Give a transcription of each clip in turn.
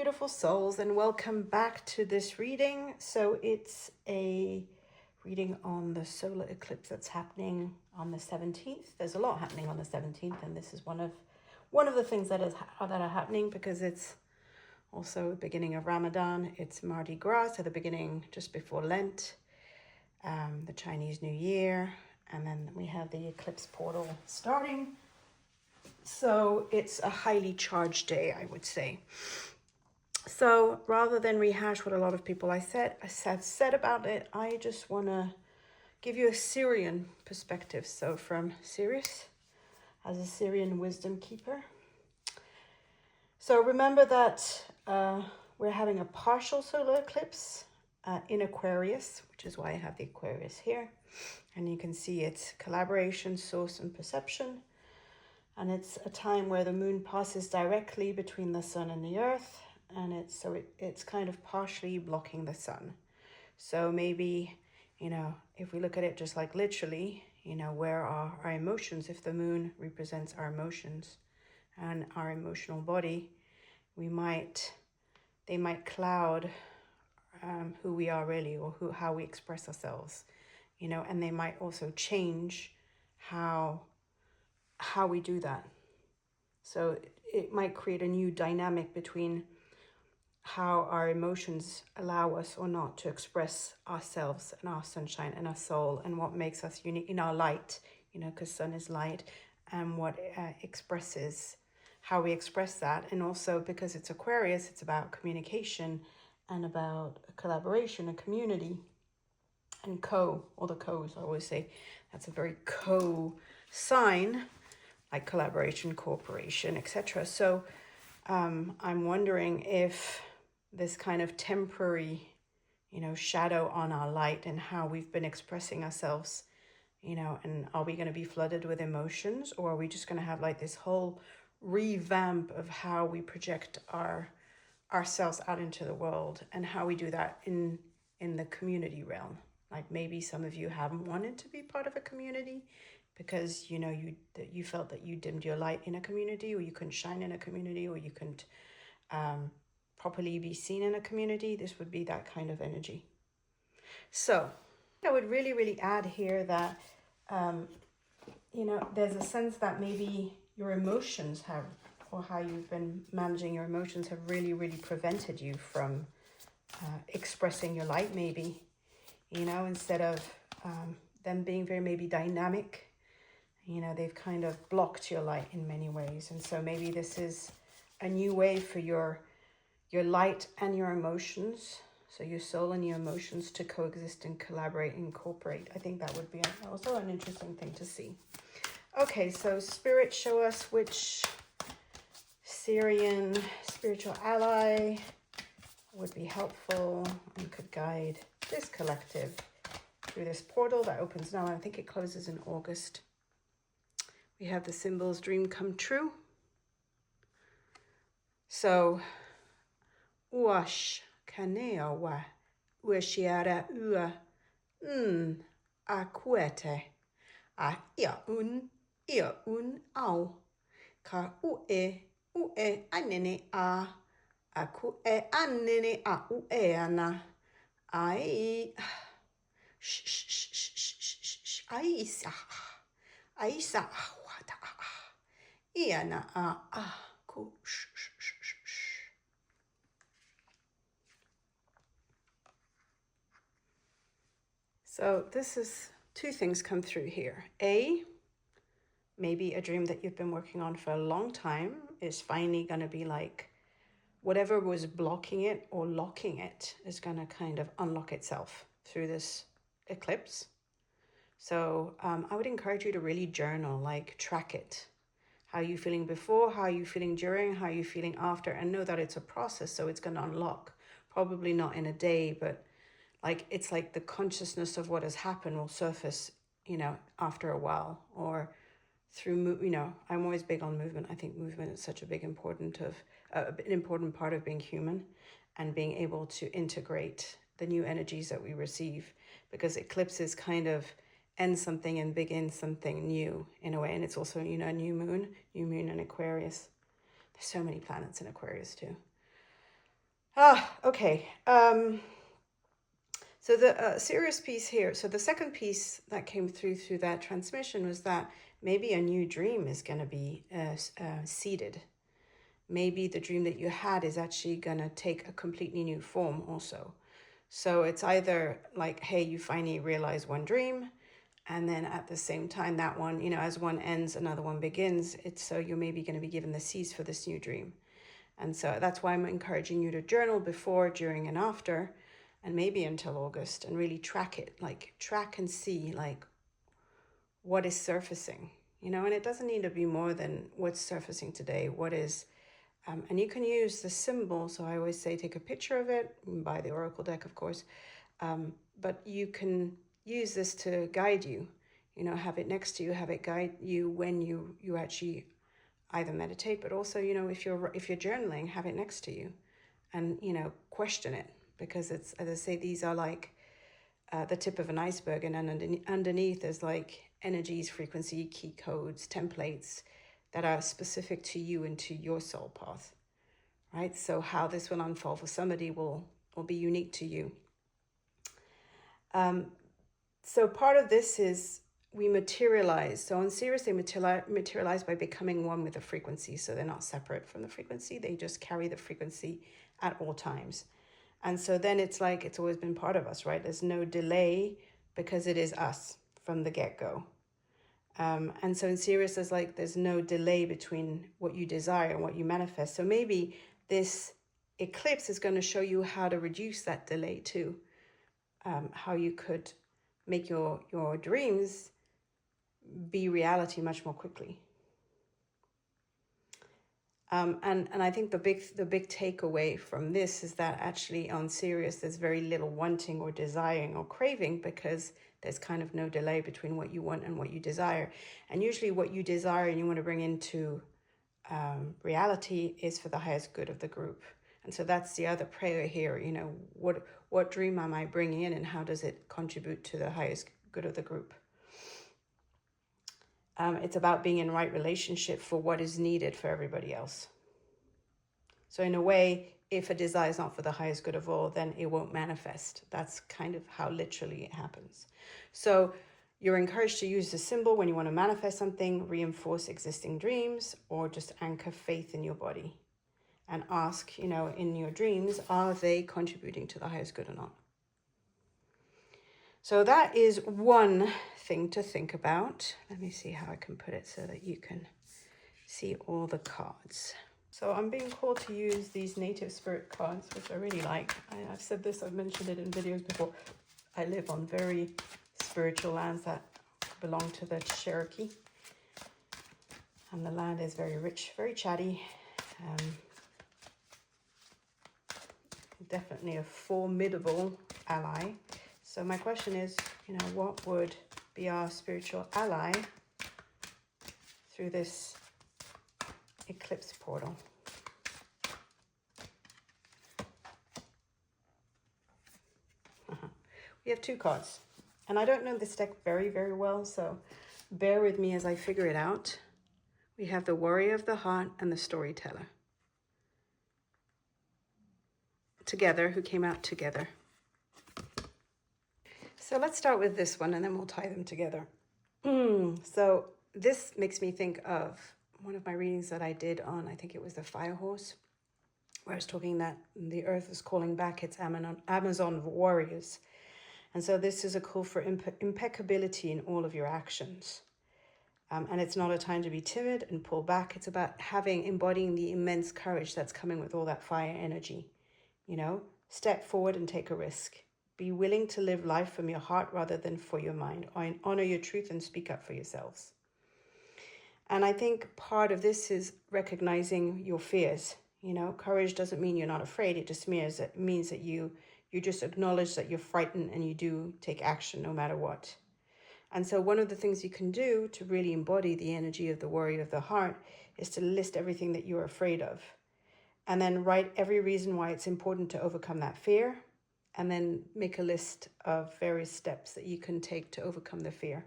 beautiful souls, and welcome back to this reading. So it's a reading on the solar eclipse that's happening on the 17th. There's a lot happening on the 17th, and this is one of the things that are happening because it's also the beginning of Ramadan. It's Mardi Gras, so the beginning just before Lent, the Chinese New Year, and then we have the eclipse portal starting. So it's a highly charged day, I would say. So rather than rehash what a lot of people I said about it, I just want to give you a Sirian perspective. So from Sirius, as a Sirian wisdom keeper. So remember that we're having a partial solar eclipse in Aquarius, which is why I have the Aquarius here. And you can see it's collaboration, source, and perception. And it's a time where the moon passes directly between the sun and the earth, and it's kind of partially blocking the sun. So maybe, if we look at it just like literally, where are our emotions? If the moon represents our emotions and our emotional body, they might cloud who we are really, or how we express ourselves, and they might also change how we do that. So it might create a new dynamic between how our emotions allow us or not to express ourselves and our sunshine and our soul, and what makes us unique in our light, because sun is light, and what expresses how we express that. And also because it's Aquarius, it's about communication and about collaboration, a community, and all the co's, I always say that's a very sign, like collaboration, cooperation, etc. So I'm wondering if this kind of temporary, shadow on our light and how we've been expressing ourselves, and are we going to be flooded with emotions, or are we just going to have like this whole revamp of how we project ourselves out into the world, and how we do that in the community realm? Like maybe some of you haven't wanted to be part of a community because you felt that you dimmed your light in a community, or you couldn't shine in a community, or you couldn't properly be seen in a community. This would be that kind of energy. So I would really, really add here that there's a sense that maybe your emotions have, or how you've been managing your emotions, have really, really prevented you from expressing your light, maybe, instead of them being very maybe dynamic. They've kind of blocked your light in many ways. And so maybe this is a new way for your light and your emotions, so your soul and your emotions, to coexist and collaborate and incorporate. I think that would be also an interesting thing to see. Okay, so Spirit, show us which Sirian spiritual ally would be helpful and could guide this collective through this portal that opens now. I think it closes in August. We have the symbols dream come true. So, uash kanea wa uashiara ua akuete a ia un au ka ue anene a aku anene a ue ana ai aisa wata iana a ku. So this is two things come through here. Maybe a dream that you've been working on for a long time is finally going to be like, whatever was blocking it or locking it is going to kind of unlock itself through this eclipse. So I would encourage you to really journal, like track it. How are you feeling before? How are you feeling during? How are you feeling after? And know that it's a process, so it's going to unlock. Probably not in a day, but it's like the consciousness of what has happened will surface, after a while, or through, I'm always big on movement. I think movement is such a big an important part of being human, and being able to integrate the new energies that we receive, because eclipses kind of end something and begin something new in a way. And it's also, a new moon in Aquarius. There's so many planets in Aquarius too. Okay. So the Sirius piece here. So the second piece that came through that transmission was that maybe a new dream is going to be seeded. Maybe the dream that you had is actually going to take a completely new form also. So it's either like, hey, you finally realize one dream, and then at the same time, that one, as one ends, another one begins. It's so you're maybe going to be given the seeds for this new dream. And so that's why I'm encouraging you to journal before, during, and after, and maybe until August, and really track it, like track and see like what is surfacing, and it doesn't need to be more than what's surfacing today. What is, and you can use the symbol. So I always say take a picture of it, buy the Oracle deck, of course, but you can use this to guide you, have it next to you, have it guide you when you actually either meditate, but also, if you're journaling, have it next to you, and question it, because it's, as I say, these are like the tip of an iceberg, and underneath there's like energies, frequency, key codes, templates that are specific to you and to your soul path, right? So how this will unfold for somebody will be unique to you. So part of this is we materialize. So on Sirius, they materialize by becoming one with the frequency. So they're not separate from the frequency. They just carry the frequency at all times. And so then it's like it's always been part of us, right? There's no delay because it is us from the get-go. And so in Sirius, there's no delay between what you desire and what you manifest. So maybe this eclipse is going to show you how to reduce that delay too. How you could make your dreams be reality much more quickly. And I think the big takeaway from this is that actually on Sirius there's very little wanting or desiring or craving, because there's kind of no delay between what you want and what you desire. And usually what you desire and you want to bring into reality is for the highest good of the group. And so that's the other prayer here, what dream am I bringing in, and how does it contribute to the highest good of the group? It's about being in right relationship for what is needed for everybody else. So in a way, if a desire is not for the highest good of all, then it won't manifest. That's kind of how literally it happens. So you're encouraged to use the symbol when you want to manifest something, reinforce existing dreams, or just anchor faith in your body. And ask, in your dreams, are they contributing to the highest good or not? So that is one thing to think about. Let me see how I can put it so that you can see all the cards. So I'm being called to use these native spirit cards, which I really like. I've said this, I've mentioned it in videos before. I live on very spiritual lands that belong to the Cherokee. And the land is very rich, very chatty. Definitely a formidable ally. So my question is, what would be our spiritual ally through this eclipse portal? We have two cards, and I don't know this deck very, very well, so bear with me as I figure it out. We have the Warrior of the Heart and the Storyteller together, who came out together. So let's start with this one, and then we'll tie them together. So this makes me think of one of my readings that I did on, I think it was the Fire Horse, where I was talking that the earth is calling back its Amazon warriors. And so this is a call for impeccability in all of your actions. And it's not a time to be timid and pull back. It's about embodying the immense courage that's coming with all that fire energy. Step forward and take a risk. Be willing to live life from your heart rather than for your mind. Honor your truth and speak up for yourselves. And I think part of this is recognizing your fears. Courage doesn't mean you're not afraid. It just means that you just acknowledge that you're frightened, and you do take action no matter what. And so one of the things you can do to really embody the energy of the warrior of the heart is to list everything that you're afraid of. And then write every reason why it's important to overcome that fear. And then make a list of various steps that you can take to overcome the fear.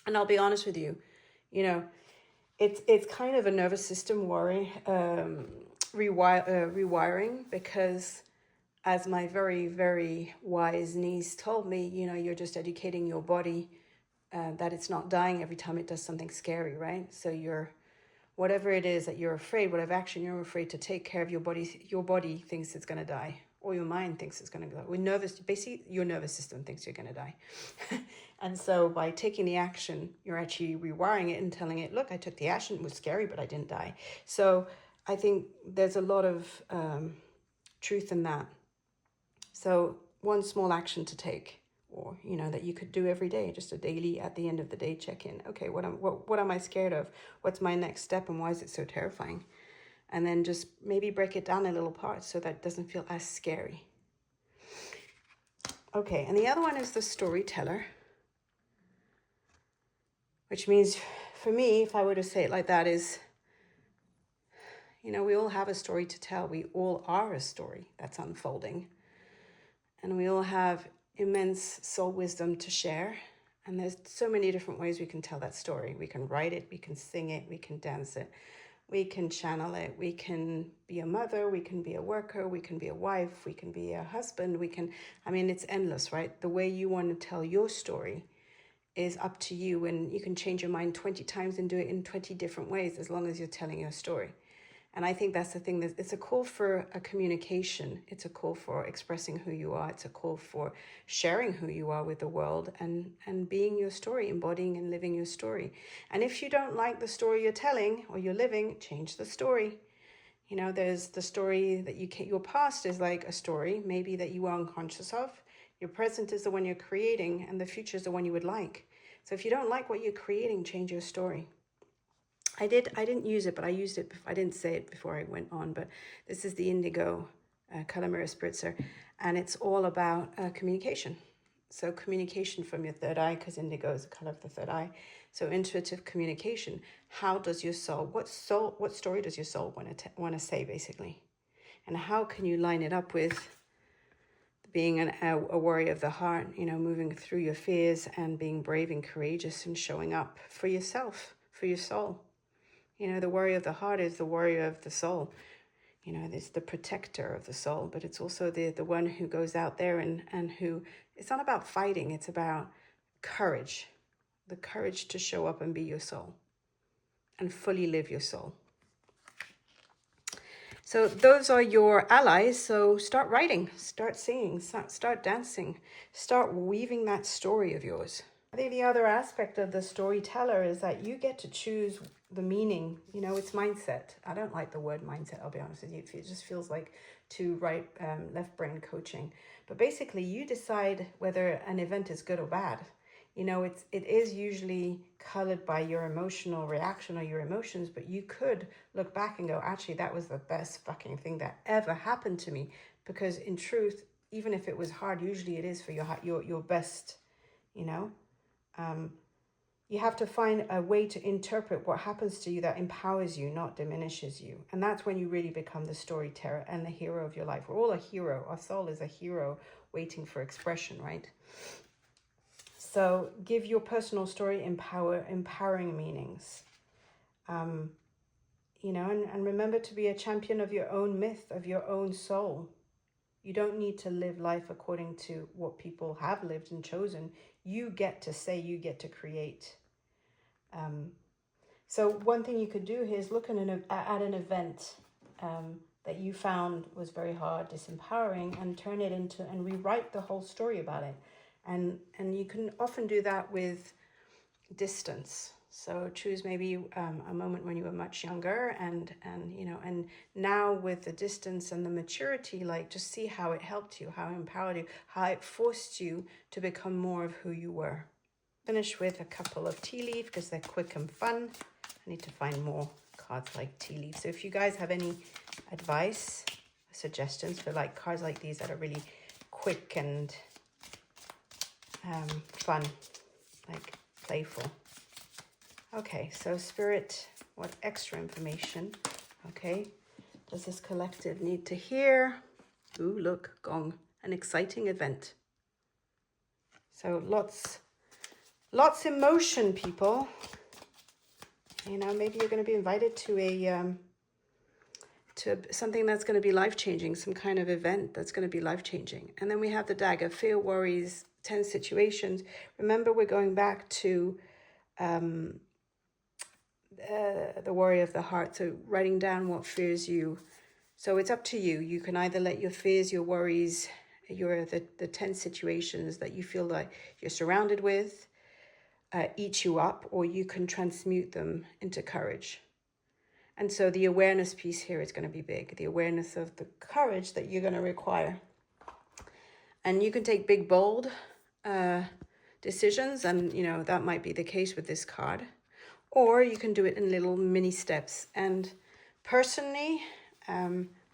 And I'll be honest with you, it's kind of a nervous system rewiring, because as my very, very wise niece told me, you know, you're just educating your body that it's not dying every time it does something scary, right? So you're, whatever it is that you're afraid, whatever action you're afraid to take care of, your body thinks it's going to die, or your mind thinks it's going to die. Basically, your nervous system thinks you're going to die. And so by taking the action, you're actually rewiring it and telling it, look, I took the action, it was scary, but I didn't die. So I think there's a lot of truth in that. So one small action to take, or, you know, that you could do every day, just a daily, at the end of the day, check in. Okay, what am I scared of? What's my next step, and why is it so terrifying? And then just maybe break it down in little parts so that it doesn't feel as scary. Okay, and the other one is the storyteller, which means, for me, if I were to say it like that, is, you know, we all have a story to tell. We all are a story that's unfolding. And we all have immense soul wisdom to share. And there's so many different ways we can tell that story. We can write it, we can sing it, we can dance it, we can channel it, we can be a mother, we can be a worker, we can be a wife, we can be a husband, I mean, it's endless, right? The way you want to tell your story is up to you, and you can change your mind 20 times and do it in 20 different ways, as long as you're telling your story. And I think that's the thing, that it's a call for a communication. It's a call for expressing who you are. It's a call for sharing who you are with the world, and being your story, embodying and living your story. And if you don't like the story you're telling or you're living, change the story. You know, there's the story that your past is like a story, maybe that you are unconscious of. Your present is the one you're creating, and the future is the one you would like. So if you don't like what you're creating, change your story. I didn't use it, but I used it. I didn't say it before I went on, but this is the Indigo Color Mirror Spritzer, and it's all about communication. So communication from your third eye, because indigo is the color of the third eye. So intuitive communication. How does your soul, what story does your soul want to say, basically? And how can you line it up with being a warrior of the heart, you know, moving through your fears and being brave and courageous and showing up for yourself, for your soul. You know, the warrior of the heart is the warrior of the soul. You know, it's the protector of the soul, but it's also the one who goes out there and who, it's not about fighting, it's about courage. The courage to show up and be your soul and fully live your soul. So those are your allies. So start writing, start singing, start dancing, start weaving that story of yours. I think the other aspect of the storyteller is that you get to choose the meaning. You know, it's mindset. I don't like the word mindset, I'll be honest with you. It just feels like too right, left brain coaching. But basically, you decide whether an event is good or bad. You know, it is usually colored by your emotional reaction or your emotions, but you could look back and go, actually, that was the best fucking thing that ever happened to me. Because in truth, even if it was hard, usually it is for your best, you know. You have to find a way to interpret what happens to you that empowers you, not diminishes you. And that's when you really become the storyteller and the hero of your life. We're all a hero. Our soul is a hero waiting for expression, right? So give your personal story empowering meanings. You know, and remember to be a champion of your own myth, of your own soul. You don't need to live life according to what people have lived and chosen. You get to say, you get to create. So one thing you could do here is look at an event that you found was very hard, disempowering, and turn it into, and rewrite the whole story about it. And you can often do that with distance. So choose maybe a moment when you were much younger, and you know, and now with the distance and the maturity, like, just see how it helped you, how it empowered you, how it forced you to become more of who you were. Finish with a couple of tea leaf because they're quick and fun. I need to find more cards like tea leaf. So if you guys have any advice, suggestions for like cards like these that are really quick and fun, like playful. Okay, so Spirit, what extra information, okay, does this collective need to hear? Ooh, look, gong, an exciting event. So lots in motion, people. You know, maybe you're going to be invited to to something that's going to be life-changing, some kind of event that's going to be life-changing. And then we have the dagger, fear, worries, tense situations. Remember, we're going back to the worry of the heart. So writing down what fears you. So it's up to you. You can either let your fears, your worries, the tense situations that you feel like you're surrounded with eat you up, or you can transmute them into courage. And so the awareness piece here is going to be big. The awareness of the courage that you're going to require. And you can take big, bold decisions. And, that might be the case with this card. Or you can do it in little mini steps. And personally,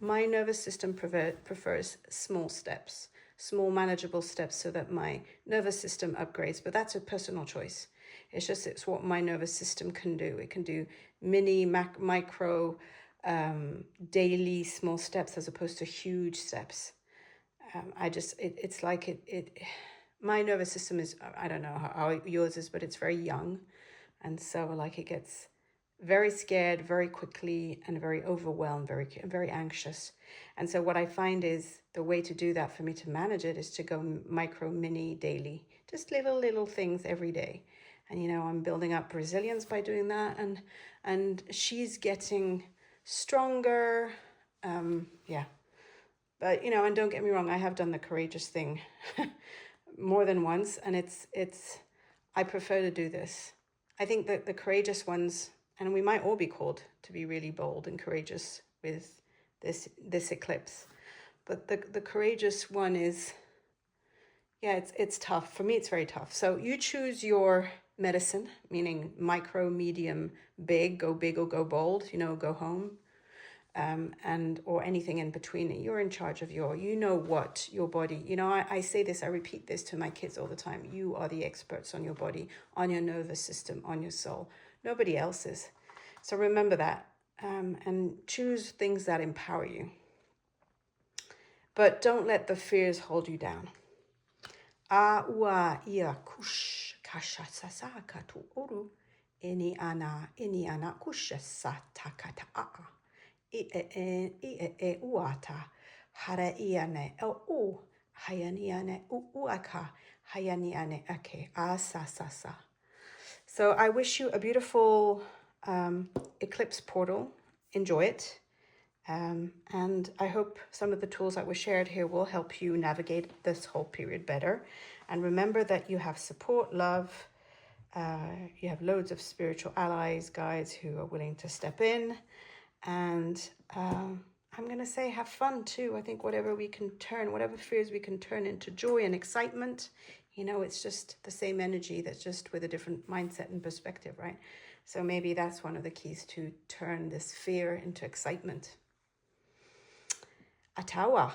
my nervous system prefers small steps, small manageable steps, so that my nervous system upgrades. But that's a personal choice. It's what my nervous system can do. It can do mini, micro, daily small steps as opposed to huge steps. It's like my nervous system is, I don't know how yours is, but it's very young. And so like it gets very scared very quickly and very overwhelmed, very anxious. And so what I find is the way to do that for me to manage it is to go micro, mini, daily, just little things every day. And, I'm building up resilience by doing that. And she's getting stronger. Yeah. But, and don't get me wrong, I have done the courageous thing more than once. And I prefer to do this. I think that the courageous ones, and we might all be called to be really bold and courageous with this eclipse. But the courageous one is, yeah, it's tough. For me, it's very tough. So you choose your medicine, meaning micro, medium, big or go bold, go home, or anything in between. You're in charge of what your body, I say this, I repeat this to my kids all the time. You are the experts on your body, on your nervous system, on your soul. Nobody else is. So remember that, and choose things that empower you. But don't let the fears hold you down. Aua ia kush kasha sasaka tu oru ini ana kusha satakata a e uata hara iane o hayaniane uaka hayaniane ake asasasa. So I wish you a beautiful eclipse portal. Enjoy it. And I hope some of the tools that were shared here will help you navigate this whole period better. And remember that you have support, love, you have loads of spiritual allies, guides who are willing to step in. And I'm going to say have fun too. I think whatever fears we can turn into joy and excitement, it's just the same energy, that's just with a different mindset and perspective, right? So maybe that's one of the keys to turn this fear into excitement. Atawa.